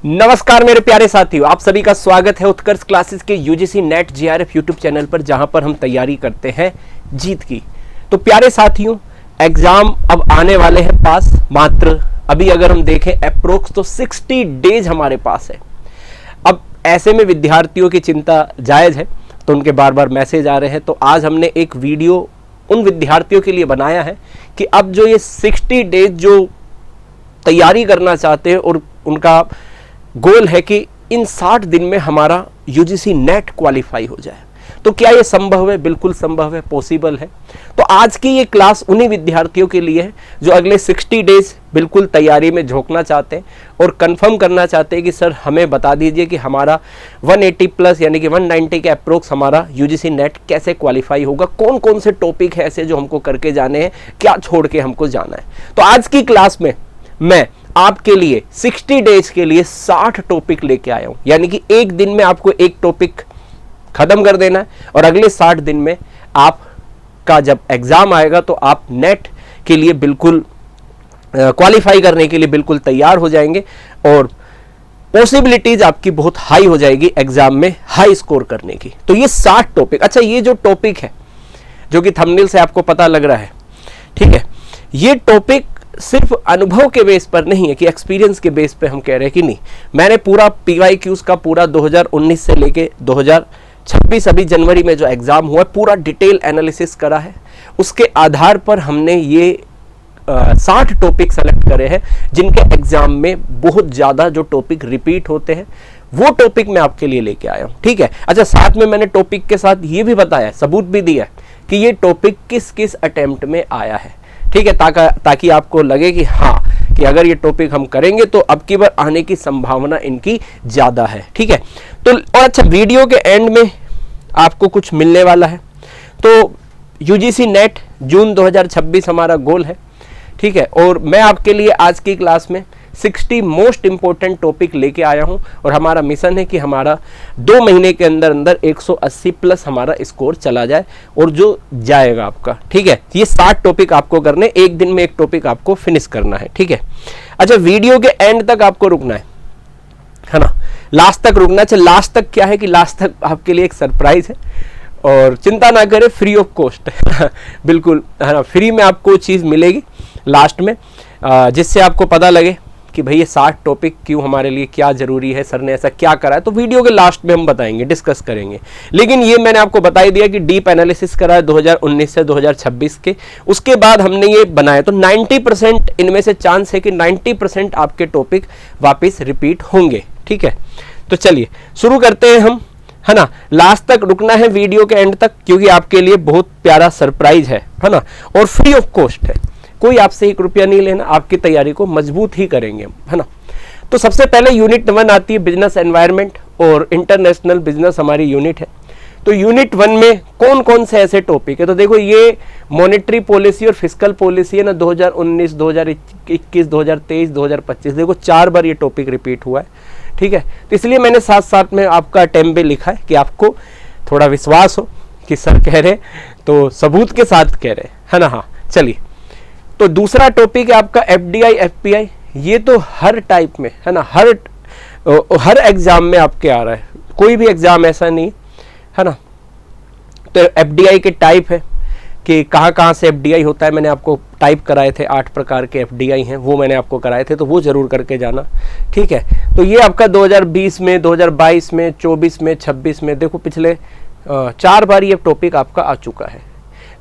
नमस्कार मेरे प्यारे साथियों, आप सभी का स्वागत है उत्कर्ष क्लासेस के UGC net GRF YouTube channel पर, जहां पर हम तैयारी करते हैं जीत की। तो प्यारे साथियों, एग्जाम अब आने वाले हैं पास, मात्र अभी अगर हम देखें अप्रोक्स तो 60 डेज हमारे पास है। अब ऐसे में विद्यार्थियों की चिंता जायज है, तो उनके बार बार मैसेज आ रहे हैं। तो आज हमने एक वीडियो उन विद्यार्थियों के लिए बनाया है कि अब जो ये 60 डेज जो तैयारी करना चाहते हैं और उनका गोल है कि इन 60 दिन में हमारा यूजीसी नेट क्वालिफाई हो जाए, तो क्या ये संभव है? बिल्कुल संभव है, पॉसिबल है। तो आज की ये क्लास उन्हीं विद्यार्थियों के लिए है जो अगले 60 डेज बिल्कुल तैयारी में झोंकना चाहते हैं और कंफर्म करना चाहते हैं कि सर हमें बता दीजिए कि हमारा 180 प्लस यानी कि 190 के अप्रोक्स हमारा यूजीसी नेट कैसे क्वालिफाई होगा, कौन कौन से टॉपिक है ऐसे जो हमको करके जाने हैं, क्या छोड़ के हमको जाना है। तो आज की क्लास में मैं आपके लिए 60 डेज के लिए 60 टॉपिक लेके आया हूं, यानी कि एक दिन में आपको एक टॉपिक खत्म कर देना है और अगले 60 दिन में आपका जब एग्जाम आएगा तो आप नेट के लिए बिल्कुल क्वालिफाई करने के लिए बिल्कुल तैयार हो जाएंगे और पॉसिबिलिटीज आपकी बहुत हाई हो जाएगी एग्जाम में हाई स्कोर करने की। तो ये 60 टॉपिक, अच्छा ये जो टॉपिक है जो कि थंबनेल से आपको पता लग रहा है, ठीक है, ये टॉपिक सिर्फ अनुभव के बेस पर नहीं है कि एक्सपीरियंस के बेस पे हम कह रहे हैं कि नहीं। मैंने पूरा पीवाईक्यूज का पूरा 2019 से लेके 2026 अभी जनवरी में जो एग्जाम हुआ पूरा डिटेल एनालिसिस करा है। उसके आधार पर हमने ये 60 टॉपिक सेलेक्ट करे हैं जिनके एग्जाम में बहुत ज़्यादा जो टॉपिक रिपीट होते हैं, वो टॉपिक मैं आपके लिए लेके आया हूँ, ठीक है। अच्छा, साथ में मैंने टॉपिक के साथ ये भी बताया, सबूत भी दिया कि ये टॉपिक किस किस अटेम्प्ट में आया है, ठीक है, ताकि आपको लगे कि हाँ कि अगर ये टॉपिक हम करेंगे तो अब की बार आने की संभावना इनकी ज़्यादा है, ठीक है। तो और अच्छा, वीडियो के एंड में आपको कुछ मिलने वाला है। तो यूजीसी नेट जून 2026 हमारा गोल है, ठीक है, और मैं आपके लिए आज की क्लास में 60 मोस्ट इंपॉर्टेंट टॉपिक लेके आया हूं और हमारा मिशन है कि हमारा 2 महीने के अंदर अंदर 180 प्लस हमारा स्कोर चला जाए और जो जाएगा आपका, ठीक है। ये 60 टॉपिक आपको करने, एक दिन में एक टॉपिक आपको फिनिश करना है, ठीक है। अच्छा, वीडियो के एंड तक आपको रुकना है ना, लास्ट तक रुकना। अच्छा, लास्ट तक क्या है कि लास्ट तक आपके लिए एक सरप्राइज है और चिंता ना करें, फ्री ऑफ कॉस्ट बिल्कुल है ना, फ्री में आपको चीज़ मिलेगी लास्ट में, जिससे आपको पता लगे कि भाई ये 60 टॉपिक क्यों हमारे लिए क्या जरूरी है, सर ने ऐसा क्या करा है। तो वीडियो के लास्ट में हम बताएंगे, डिस्कस करेंगे। लेकिन ये मैंने आपको बता ही दिया कि डीप एनालिसिस करा है 2019 से 2026 के, उसके बाद हमने ये बनाया। तो 90% इनमें से चांस है कि 90% आपके टॉपिक वापस रिपीट होंगे, ठीक है। तो चलिए शुरू करते हैं हम, है ना। लास्ट तक रुकना है वीडियो के एंड तक, क्योंकि आपके लिए बहुत प्यारा सरप्राइज है ना, और फ्री ऑफ कॉस्ट है। कोई आपसे 1 रुपया नहीं लेना, आपकी तैयारी को मजबूत ही करेंगे, है ना। तो सबसे पहले यूनिट 1 आती है बिजनेस एनवायरनमेंट और इंटरनेशनल बिजनेस हमारी यूनिट है। तो यूनिट 1 में कौन कौन से ऐसे टॉपिक है? तो देखो, ये मॉनेटरी पॉलिसी और फिस्कल पॉलिसी है ना, 2019, 2021, 2023, 2025, देखो 4 बार ये टॉपिक रिपीट हुआ है, ठीक है। तो इसलिए मैंने साथ साथ में आपका अटेम्प्ट भी लिखा है कि आपको थोड़ा विश्वास हो कि सर कह रहे तो सबूत के साथ कह रहे, है ना। हाँ, चलिए। तो दूसरा टॉपिक है आपका एफडीआई एफपीआई। ये तो हर टाइप में, है ना, हर एग्जाम में आपके आ रहा है, कोई भी एग्जाम ऐसा नहीं, है ना। तो एफडीआई के टाइप है कि कहाँ से एफडीआई होता है, मैंने आपको टाइप कराए थे, 8 प्रकार के एफडीआई हैं, वो मैंने आपको कराए थे, तो वो जरूर करके जाना, ठीक है। तो ये आपका 2020 में, 2022 में, 24 में, 26 में, देखो पिछले 4 बार ये टॉपिक आपका आ चुका है।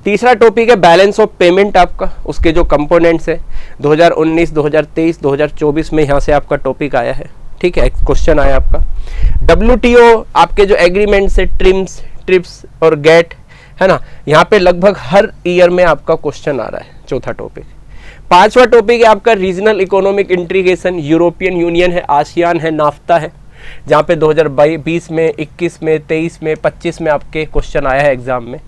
तीसरा टॉपिक है बैलेंस ऑफ पेमेंट आपका, उसके जो कंपोनेंट्स है 2019, 2023, 2024 में यहाँ से आपका टॉपिक आया है, ठीक है, क्वेश्चन आया आपका। WTO आपके जो एग्रीमेंट से ट्रिप्स और गेट, है ना, यहाँ पे लगभग हर ईयर में आपका क्वेश्चन आ रहा है, चौथा टॉपिक। 5वां टॉपिक है आपका regional economic integration, European union है, आसियान है, नाफ्ता है, जहाँ पे 2020 में, 21 में, 23 में, 25 में आपके क्वेश्चन आया है एग्जाम में।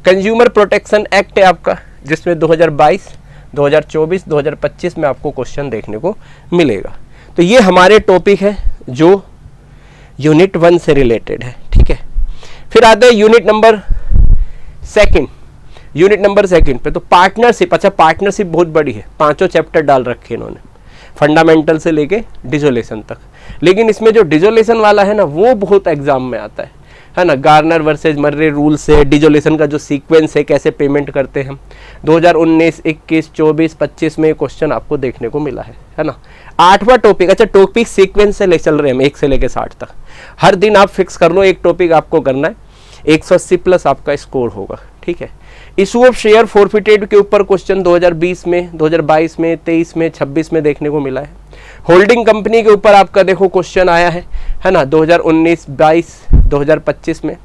कंज्यूमर प्रोटेक्शन एक्ट है आपका, जिसमें 2022, 2024, 2025 में आपको क्वेश्चन देखने को मिलेगा। तो ये हमारे टॉपिक है जो यूनिट 1 से रिलेटेड है, ठीक है। फिर आते हैं यूनिट नंबर 2 पे। तो पार्टनरशिप, अच्छा पार्टनरशिप बहुत बड़ी है, 5 चैप्टर डाल रखे इन्होंने, फंडामेंटल से लेके डिसोल्यूशन तक। लेकिन इसमें जो डिजोलेशन वाला है ना वो बहुत एग्जाम में आता है ना। गार्नर वर्सेज मर्रे रूल से डिजोलेशन का जो सीक्वेंस है, कैसे पेमेंट करते हैं, 2019, 21, 24, 25 में क्वेश्चन आपको देखने को मिला है ना। 8वां टॉपिक, अच्छा टॉपिक सीक्वेंस से ले चल रहे हैं हम 1 से लेकर 60 तक। हर दिन आप फिक्स कर लो एक टॉपिक आपको करना है, 180 प्लस आपका स्कोर होगा, ठीक है। इशू ऑफ शेयर फॉरफिटेड के ऊपर क्वेश्चन 2020 में, 2022 में, 23 में, 26 में देखने को मिला है। होल्डिंग कंपनी के ऊपर आपका देखो क्वेश्चन आया है ना, 2019, 22, 2025 में।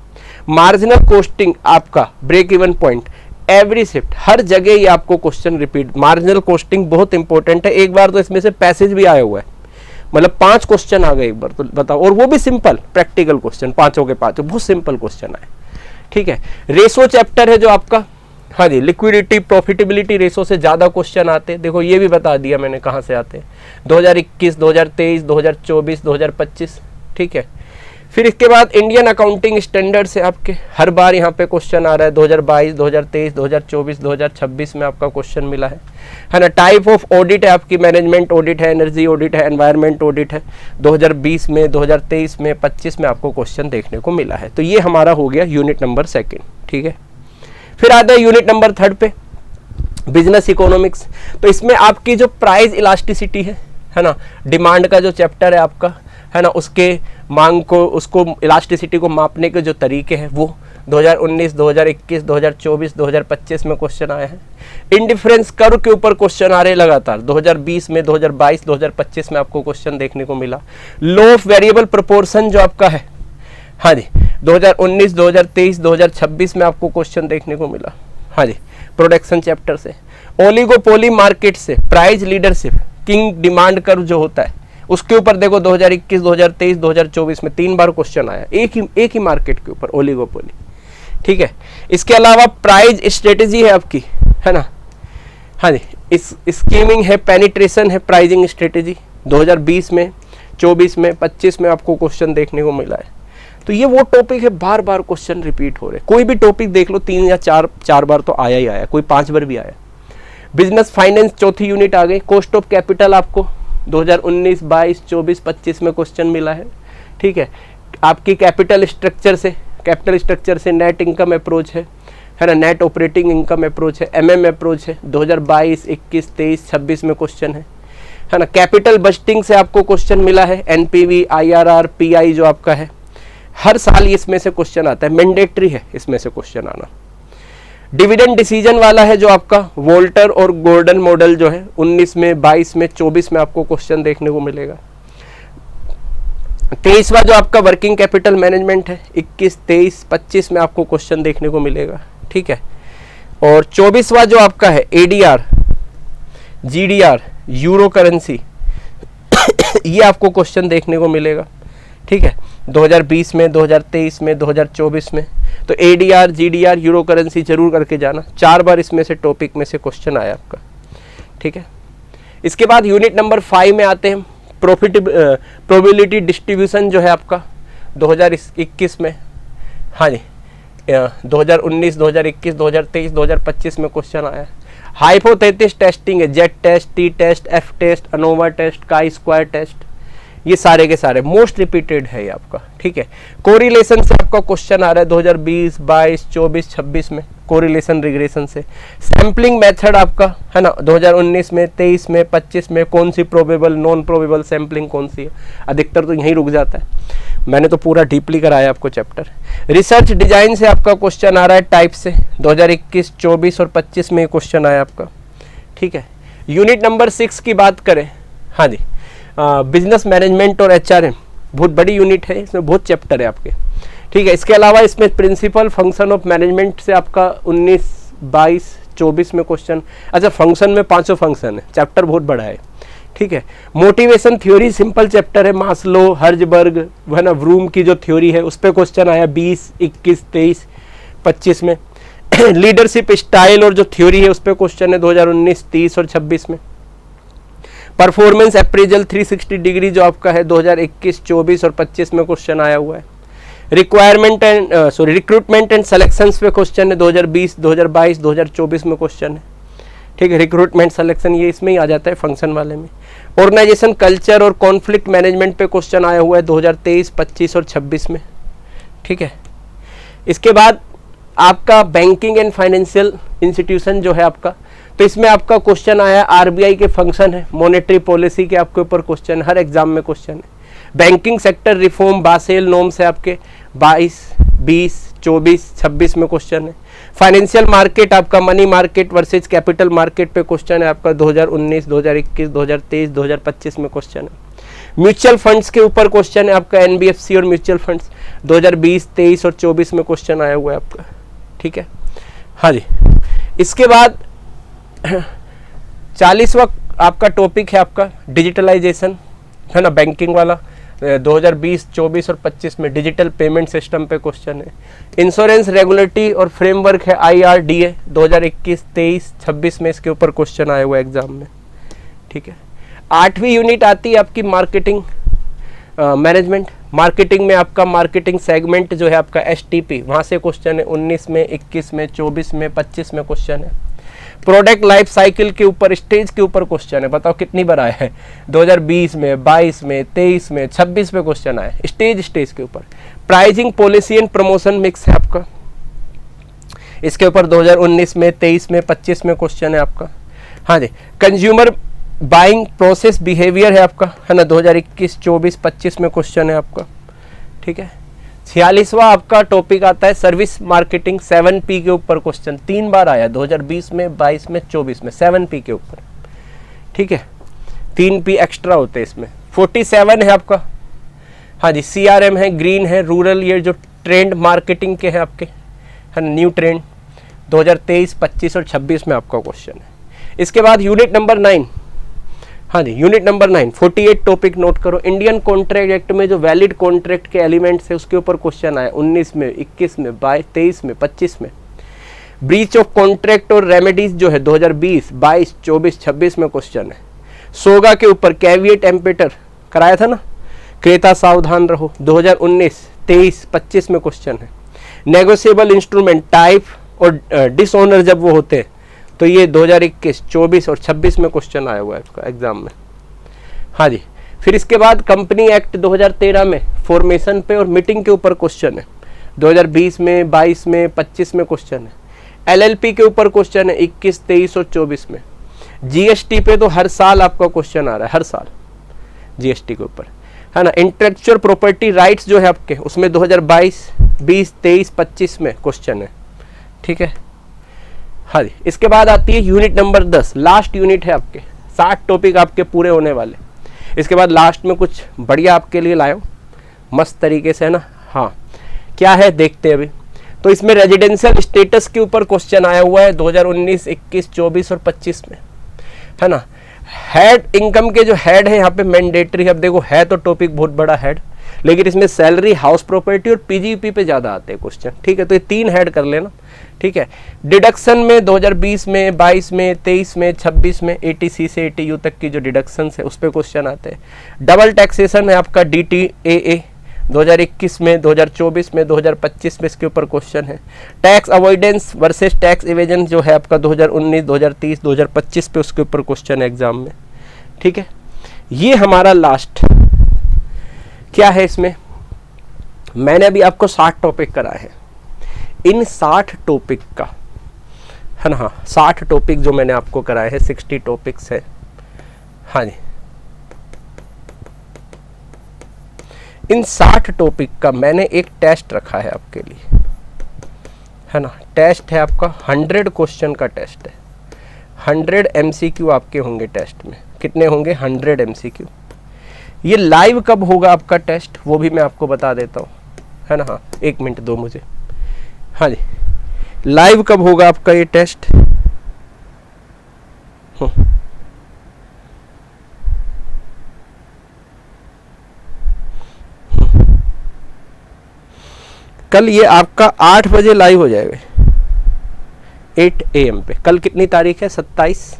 मार्जिनल कॉस्टिंग आपका break even point, every shift, हर जगह ये आपको क्वेश्चन रिपीट। मार्जिनल कॉस्टिंग बहुत इंपॉर्टेंट है। एक बार तो इसमें से पैसेज भी आया हुआ है, मतलब 5 क्वेश्चन आ गए एक बार, तो बताओ, और वो भी सिंपल प्रैक्टिकल क्वेश्चन, 5 के 5 बहुत सिंपल क्वेश्चन आए, ठीक है। रेशो चैप्टर है जो आपका, हाँ जी, लिक्विडिटी प्रॉफिटेबिलिटी रेशो से ज़्यादा क्वेश्चन आते हैं। देखो ये भी बता दिया मैंने कहाँ से आते हैं, 2021, 2023, 2024, 2025, ठीक है। फिर इसके बाद इंडियन अकाउंटिंग स्टैंडर्ड से आपके हर बार यहाँ पे क्वेश्चन आ रहा है, 2022, 2023, 2024, 2026 में आपका क्वेश्चन मिला है ना। टाइप ऑफ ऑडिट है आपकी, मैनेजमेंट ऑडिट है, एनर्जी ऑडिट है, एनवायरनमेंट ऑडिट है, 2020 में, 2023 में, 25 में आपको क्वेश्चन देखने को मिला है। तो ये हमारा हो गया यूनिट नंबर 2, ठीक है। फिर आता है यूनिट नंबर 3 पे, बिजनेस इकोनॉमिक्स। तो इसमें आपकी जो प्राइस इलास्टिसिटी है ना, डिमांड का जो चैप्टर है आपका, है ना, उसके मांग को, उसको इलास्टिसिटी को मापने के जो तरीके हैं वो 2019, 2021, 2024, 2025 में क्वेश्चन आए हैं। इंडिफरेंस कर्व के ऊपर क्वेश्चन आ रहे हैं लगातार, 2020 में, 2022, 2025 में आपको क्वेश्चन देखने को मिला। लॉ ऑफ वेरिएबल प्रोपोर्शन जो आपका है, हाँ जी, 2019, 2023, 2026 में आपको क्वेश्चन देखने को मिला, हाँ जी, प्रोडक्शन चैप्टर से। ओलिगोपोली मार्केट से price leadership, king demand curve जो होता है उसके ऊपर देखो 2021, 2023, 2024 में 3 बार क्वेश्चन आया, एक ही मार्केट के ऊपर, ओलिगोपोली, ठीक है। इसके अलावा प्राइस स्ट्रेटेजी है आपकी, है ना, हाँ जी, इस स्कीमिंग है, पेनिट्रेशन है, प्राइसिंग स्ट्रेटेजी 2020 में, 24 में, 25 में आपको क्वेश्चन देखने को मिला है। तो ये वो टॉपिक है, बार बार क्वेश्चन रिपीट हो रहे। कोई भी टॉपिक देख लो 3 या 4 बार तो आया ही आया, कोई 5 बार भी आया। बिजनेस फाइनेंस चौथी यूनिट आ गई। कॉस्ट ऑफ कैपिटल आपको 2019, 22, 24, 25 में क्वेश्चन मिला है, ठीक है। आपकी कैपिटल स्ट्रक्चर से नेट इनकम अप्रोच है ना, नेट ऑपरेटिंग इनकम अप्रोच है, एमएम अप्रोच है, 2022, 21, 23, 26 में क्वेश्चन है ना। कैपिटल बजटिंग से आपको क्वेश्चन मिला है, एनपीवी, आईआरआर, पीआई जो आपका है, हर साल इसमें से क्वेश्चन आता है, मैंडेटरी है इसमें से क्वेश्चन आना। डिविडेंड डिसीजन वाला है जो आपका वोल्टर और गोल्डन मॉडल जो है, 19 में, 22 में, 24 में आपको क्वेश्चन देखने को मिलेगा। 23वां जो आपका वर्किंग कैपिटल मैनेजमेंट है, 21, 23, 25 में आपको क्वेश्चन देखने को मिलेगा, ठीक है। और 24वां जो आपका है एडीआर, जीडीआर, यूरो करेंसी ये आपको क्वेश्चन देखने को मिलेगा, ठीक है, 2020 में, 2023 में, 2024 में। तो एडीआर, जीडीआर, यूरो करेंसी जरूर करके जाना, 4 बार इसमें से टॉपिक में से क्वेश्चन आया आपका, ठीक है। इसके बाद यूनिट नंबर 5 में आते हैं, प्रोबेबिलिटी डिस्ट्रीब्यूशन जो है आपका 2021 में, हाँ जी, 2019, 2021, 2023, 2025 में क्वेश्चन आया है। हाइपोथेसिस टेस्टिंग है, Z test, T test, F test, ANOVA test, chi square test, ये सारे के सारे मोस्ट रिपीटेड है ये आपका, ठीक है। कोरिलेशन से आपका क्वेश्चन आ रहा है 2020, 22, 24, 26 में, कोरिलेशन रिग्रेशन से। सैम्पलिंग मेथड आपका है ना, 2019 में, 23 में, 25 में, कौन सी प्रोबेबल, नॉन प्रोबेबल सैम्पलिंग कौन सी है, अधिकतर तो यहीं रुक जाता है, मैंने तो पूरा डीपली कराया आपको चैप्टर। रिसर्च डिजाइन से आपका क्वेश्चन आ रहा है टाइप से, 2021, 24 और 25 में क्वेश्चन आया आपका, ठीक है। यूनिट नंबर 6 की बात करें, हाँ जी, बिजनेस मैनेजमेंट और एचआरएम, बहुत बड़ी यूनिट है, इसमें बहुत चैप्टर है आपके, ठीक है। इसके अलावा इसमें प्रिंसिपल फंक्शन ऑफ मैनेजमेंट से आपका 19, 22, 24 में क्वेश्चन। अच्छा, फंक्शन में 5 फंक्शन है, चैप्टर बहुत बड़ा है, ठीक है। मोटिवेशन थ्योरी सिंपल चैप्टर है, मास्लो, हर्जबर्ग, है ना, व्रूम की जो थ्योरी है उस पर क्वेश्चन आया 20, 21, 23, 25 में। लीडरशिप स्टाइल और जो थ्योरी है उस पर क्वेश्चन है 2019, 30 और 26 में। परफॉर्मेंस अप्रेजल 360 डिग्री जो आपका है 2021, 24 और 25 में क्वेश्चन आया हुआ है। रिक्रूटमेंट एंड सिलेक्शंस पे क्वेश्चन है 2020, 2022, 2024 में क्वेश्चन है, ठीक है, रिक्रूटमेंट सिलेक्शन ये इसमें ही आ जाता है फंक्शन वाले में। ऑर्गेनाइजेशन कल्चर और कॉन्फ्लिक्ट मैनेजमेंट पे क्वेश्चन आया हुआ है 2023, 25 और 26 में। ठीक है, इसके बाद आपका बैंकिंग एंड फाइनेंशियल इंस्टीट्यूशन जो है आपका, तो इसमें आपका क्वेश्चन आया आरबीआई के फंक्शन है, मॉनेटरी पॉलिसी के आपके ऊपर क्वेश्चन, हर एग्जाम में क्वेश्चन है। Banking sector reform Basel norms है आपके 22, 20, 24, 26 में क्वेश्चन है। फाइनेंशियल मार्केट आपका money market versus capital market पे क्वेश्चन है आपका 2019, 2021, 2023, 2025 में क्वेश्चन है। म्यूचुअल फंड्स के ऊपर क्वेश्चन है आपका एनबीएफसी और म्यूचुअल फंड्स 2020, 23 और 24 में क्वेश्चन आया हुआ है आपका। ठीक है, हाँ जी। इसके बाद 40वां आपका टॉपिक है आपका डिजिटलाइजेशन, है ना, बैंकिंग वाला 2020, 24 और 25 में डिजिटल पेमेंट सिस्टम पे क्वेश्चन है। इंश्योरेंस रेगुलेटरी और फ्रेमवर्क है IRDA 2021, 23, 26 में इसके ऊपर क्वेश्चन आया हुआ है एग्जाम में। ठीक है, 8वीं यूनिट आती है आपकी मार्केटिंग मैनेजमेंट। मार्केटिंग में आपका मार्केटिंग सेगमेंट जो है आपका STP, वहाँ से क्वेश्चन है 19 में, 21 में, 24 में, 25 में क्वेश्चन है। प्रोडक्ट लाइफ साइकिल के ऊपर, स्टेज के ऊपर क्वेश्चन है, बताओ कितनी बार आया है 2020 में, 22 में, 23 में, 26 में क्वेश्चन आया है स्टेज के ऊपर। Pricing policy and promotion mix है आपका, इसके ऊपर 2019 में, 23 में, 25 में क्वेश्चन है आपका। हाँ जी, कंज्यूमर बाइंग प्रोसेस बिहेवियर है आपका, है ना, 2021, 24, 25 में क्वेश्चन है आपका। ठीक है, 46वां आपका टॉपिक आता है सर्विस मार्केटिंग 7P के ऊपर क्वेश्चन, 3 बार आया 2020 में, 22 में, 24 में 7P के ऊपर। ठीक है, 3P एक्स्ट्रा होते हैं इसमें। 47 है आपका, हाँ जी, CRM है, ग्रीन है, रूरल, ये जो ट्रेंड मार्केटिंग के हैं आपके, है ना, न्यू ट्रेंड 2023, 25 और 26 में आपका क्वेश्चन है। इसके बाद यूनिट नंबर 9, हाँ जी, यूनिट नंबर 9, 48 टॉपिक नोट करो। इंडियन कॉन्ट्रैक्ट एक्ट में जो वैलिड कॉन्ट्रैक्ट के एलिमेंट्स है उसके ऊपर क्वेश्चन आया 19 में, 21 में, 22, 23 में, 25 में। ब्रीच ऑफ कॉन्ट्रैक्ट और रेमेडीज जो है 2020, 22, 24, 26 में क्वेश्चन है। सोगा के ऊपर कैविएट एम्पेटर कराया था ना, क्रेता सावधान रहो 2019, 23, 25 में क्वेश्चन है। नेगोशिएबल इंस्ट्रूमेंट टाइप और डिसऑनर जब वो होते हैं तो ये 2021, 24 और 26 में क्वेश्चन आया हुआ है इसका एग्जाम में। हाँ जी, फिर इसके बाद कंपनी एक्ट 2013 में फॉर्मेशन पे और मीटिंग के ऊपर क्वेश्चन है 2020 में, 22 में, 25 में क्वेश्चन है। LLP के ऊपर क्वेश्चन है 21, 23 और 24 में। GST पे तो हर साल आपका क्वेश्चन आ रहा है, हर साल GST के ऊपर, है ना। इंटेलेक्चुअल प्रॉपर्टी राइट्स जो है आपके उसमें 2022, 20, 23, 25 में क्वेश्चन है। ठीक है, हाँ जी। इसके बाद आती है यूनिट नंबर 10, लास्ट यूनिट है आपके, 60 टॉपिक आपके पूरे होने वाले। इसके बाद लास्ट में कुछ बढ़िया आपके लिए लाया मस्त तरीके से, है ना। हाँ, क्या है देखते हैं अभी। तो इसमें रेजिडेंशियल स्टेटस के ऊपर क्वेश्चन आया हुआ है 2019, 21, 24 और 25 में, है ना। हेड इनकम के जो हेड है यहाँ पे मैंडेटरी है। अब देखो है तो टॉपिक बहुत बड़ा हेड, लेकिन इसमें सैलरी, हाउस प्रॉपर्टी और PGP पे ज़्यादा आते हैं क्वेश्चन। ठीक है, तो ये 3 हेड कर लेना। ठीक है, डिडक्शन में 2020 में, 22 में, 23 में, 26 में ATC से ATU तक की जो डिडक्शन है उस पर क्वेश्चन आते हैं। डबल टैक्सेशन है आपका DTAA 2021 में, 2024 में, 2025 में इसके ऊपर क्वेश्चन है। Tax avoidance versus tax evasion जो है आपका 2019, 2030, 2025 पे उसके ऊपर क्वेश्चन है एग्जाम में। ठीक है, ये हमारा लास्ट क्या है। इसमें मैंने अभी आपको 60 टॉपिक कराए हैं। इन 60 टॉपिक का, है ना, हाँ 60 टॉपिक जो मैंने आपको कराए हैं, 60 टॉपिक्स है। हाँ जी, इन 60 टॉपिक का मैंने एक टेस्ट रखा है आपके लिए, है ना। टेस्ट है आपका 100 क्वेश्चन का टेस्ट है। 100 MCQ आपके होंगे टेस्ट में। कितने होंगे? 100 MCQ। ये लाइव कब होगा आपका टेस्ट वो भी मैं आपको बता देता हूँ, है ना। हाँ, 1 मिनट दो मुझे। हाँ जी, लाइव कब होगा आपका ये टेस्ट? कल ये आपका 8 बजे लाइव हो जाएगा, 8 AM पे। कल कितनी तारीख है? 27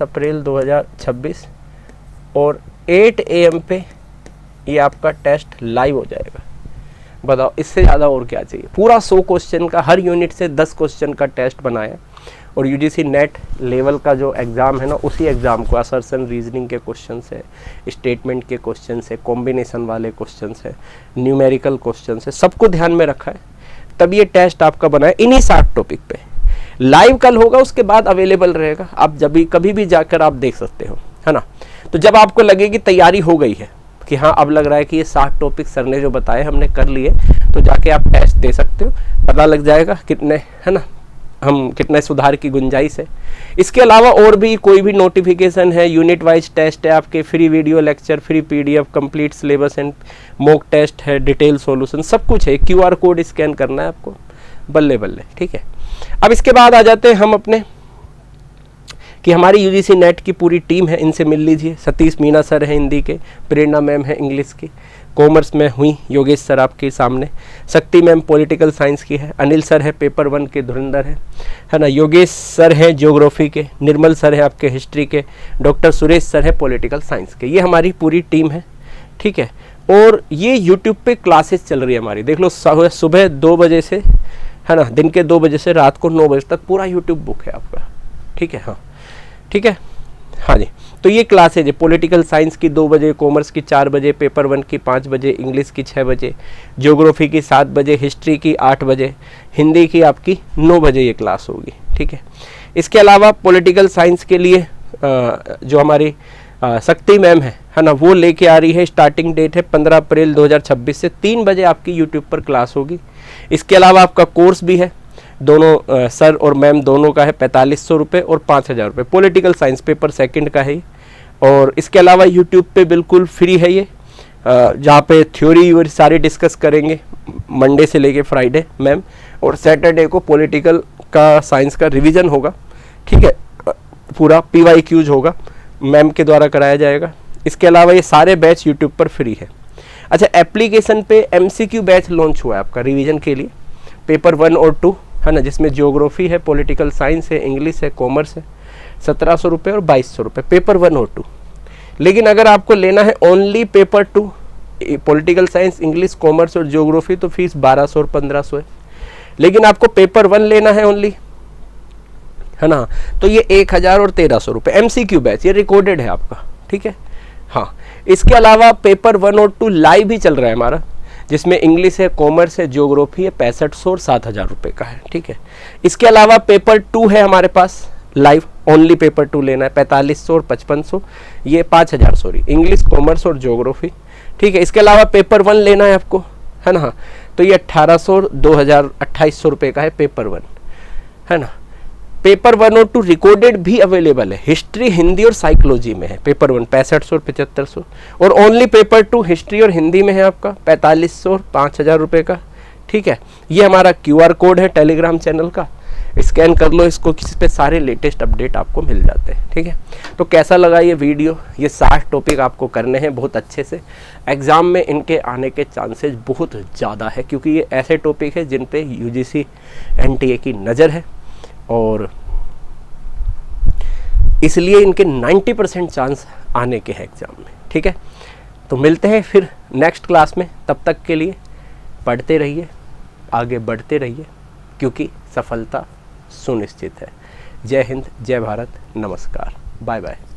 अप्रैल 2026 और 8 AM पे ये आपका टेस्ट लाइव हो जाएगा। बताओ इससे ज़्यादा और क्या चाहिए। पूरा 100 क्वेश्चन का, हर यूनिट से 10 क्वेश्चन का टेस्ट बनाया और यूजीसी नेट लेवल का जो एग्ज़ाम है ना, उसी एग्ज़ाम को असर्शन रीजनिंग के क्वेश्चन है, स्टेटमेंट के क्वेश्चन है, कॉम्बिनेशन वाले क्वेश्चन है, न्यूमेरिकल क्वेश्चन है, सबको ध्यान में रखा है, तब ये टेस्ट आपका बना है इन्हीं 60 टॉपिक पे। लाइव कल होगा, उसके बाद अवेलेबल रहेगा, आप जब भी कभी भी जाकर आप देख सकते हो, है ना। तो जब आपको लगे कि तैयारी हो गई है, कि हाँ अब लग रहा है कि ये 60 टॉपिक सर ने जो बताए हमने कर लिए, तो जाके आप टेस्ट दे सकते हो, पता लग जाएगा कितने, है ना, हम कितने सुधार की गुंजाइश है। इसके अलावा और भी कोई भी नोटिफिकेशन है, यूनिट वाइज टेस्ट है आपके, free video lecture, free PDF, complete syllabus and mock test है, डिटेल सॉल्यूशन, सब कुछ है। QR कोड स्कैन करना है आपको, बल्ले बल्ले, ठीक है। अब इसके बाद आ जाते हैं हम अपने कि हमारी यूजीसी नेट की पूरी टीम है, इनसे मिल लीजिए। सतीश मीना सर है हिंदी के, प्रेरणा मैम है इंग्लिश की, कॉमर्स में हुई योगेश सर आपके सामने, शक्ति मैम पॉलिटिकल साइंस की है, अनिल सर है पेपर 1 के धुरंधर है ना, योगेश सर हैं ज्योग्राफी के, निर्मल सर है आपके हिस्ट्री के, डॉक्टर सुरेश सर है पॉलिटिकल साइंस के। ये हमारी पूरी टीम है, ठीक है। और ये यूट्यूब पे क्लासेस चल रही है हमारी, देख लो सुबह 2 बजे से, है ना, दिन के 2 बजे से रात को 9 बजे तक पूरा यूट्यूब बुक है आपका, ठीक है। हाँ ठीक है, हाँ जी। तो ये क्लासेज है, पॉलिटिकल साइंस की 2 बजे, कॉमर्स की 4 बजे, पेपर 1 की 5 बजे, इंग्लिश की 6 बजे, ज्योग्राफी की 7 बजे, हिस्ट्री की 8 बजे, हिंदी की आपकी 9 बजे ये क्लास होगी, ठीक है। इसके अलावा पॉलिटिकल साइंस के लिए जो हमारी शक्ति मैम है ना, वो लेके आ रही है, स्टार्टिंग डेट है 15 अप्रैल 2026 से 3 बजे आपकी यूट्यूब पर क्लास होगी। इसके अलावा आपका कोर्स भी है, दोनों सर और मैम दोनों का है 4500 रुपये और 5000 रुपये। पॉलिटिकल साइंस पेपर 2 का है। और इसके अलावा यूट्यूब पे बिल्कुल फ्री है ये, जहाँ पे थ्योरी और सारे डिस्कस करेंगे मंडे से लेके फ्राइडे मैम, और सैटरडे को पॉलिटिकल का साइंस का रिवीजन होगा, ठीक है, पूरा PYQs होगा, मैम के द्वारा कराया जाएगा। इसके अलावा ये सारे बैच यूट्यूब पर फ्री है। अच्छा, एप्लीकेशन पे MCQ बैच लॉन्च हुआ है आपका रिवीजन के लिए, पेपर 1 और 2 है ना, जिसमें ज्योग्राफी है, पॉलिटिकल साइंस है, इंग्लिश है, कॉमर्स है, 1700 रुपये और 2200 रुपये पेपर 1 और 2। लेकिन अगर आपको लेना है only paper 2, political science, English, commerce और ज्योग्राफी, तो फीस 1200 और 1500 है। लेकिन आपको पेपर 1 लेना है ओनली, है ना, तो ये 1000 और 1300 रुपये MCQ बैच, ये रिकॉर्डेड है आपका, ठीक है। हाँ, इसके अलावा पेपर 1 और 2 लाइव भी चल रहा है हमारा, जिसमें इंग्लिश है, कॉमर्स है, ज्योग्राफी है, 6500 और 7000 रुपये का है, ठीक है। इसके अलावा पेपर 2 है हमारे पास लाइव, ओनली पेपर 2 लेना है 4500 और 5500, ये 5000 सॉरी, इंग्लिश, कॉमर्स और ज्योग्राफी, ठीक है। इसके अलावा पेपर 1 लेना है आपको, है ना, तो ये 1800 और 2800 रुपये का है पेपर 1, है ना। पेपर 1 और 2 रिकॉर्डेड भी अवेलेबल है, हिस्ट्री, हिंदी और साइकोलॉजी में है पेपर 1 6500 और 7500, और ओनली पेपर 2 हिस्ट्री और हिंदी में है आपका 4500 और 5000 रुपये का, ठीक है। ये हमारा QR कोड है टेलीग्राम चैनल का, स्कैन कर लो इसको, किसी पे सारे लेटेस्ट अपडेट आपको मिल जाते हैं, ठीक है। तो कैसा लगा ये वीडियो, ये 60 टॉपिक आपको करने हैं बहुत अच्छे से, एग्ज़ाम में इनके आने के चांसेस बहुत ज़्यादा है, क्योंकि ये ऐसे टॉपिक है जिन पे UGC NTA की नज़र है, और इसलिए इनके 90% चांस आने के हैं एग्ज़ाम में, ठीक है। तो मिलते हैं फिर नेक्स्ट क्लास में, तब तक के लिए पढ़ते रहिए, आगे बढ़ते रहिए, क्योंकि सफलता सुनिश्चित है। जय हिंद, जय भारत, नमस्कार, बाय बाय।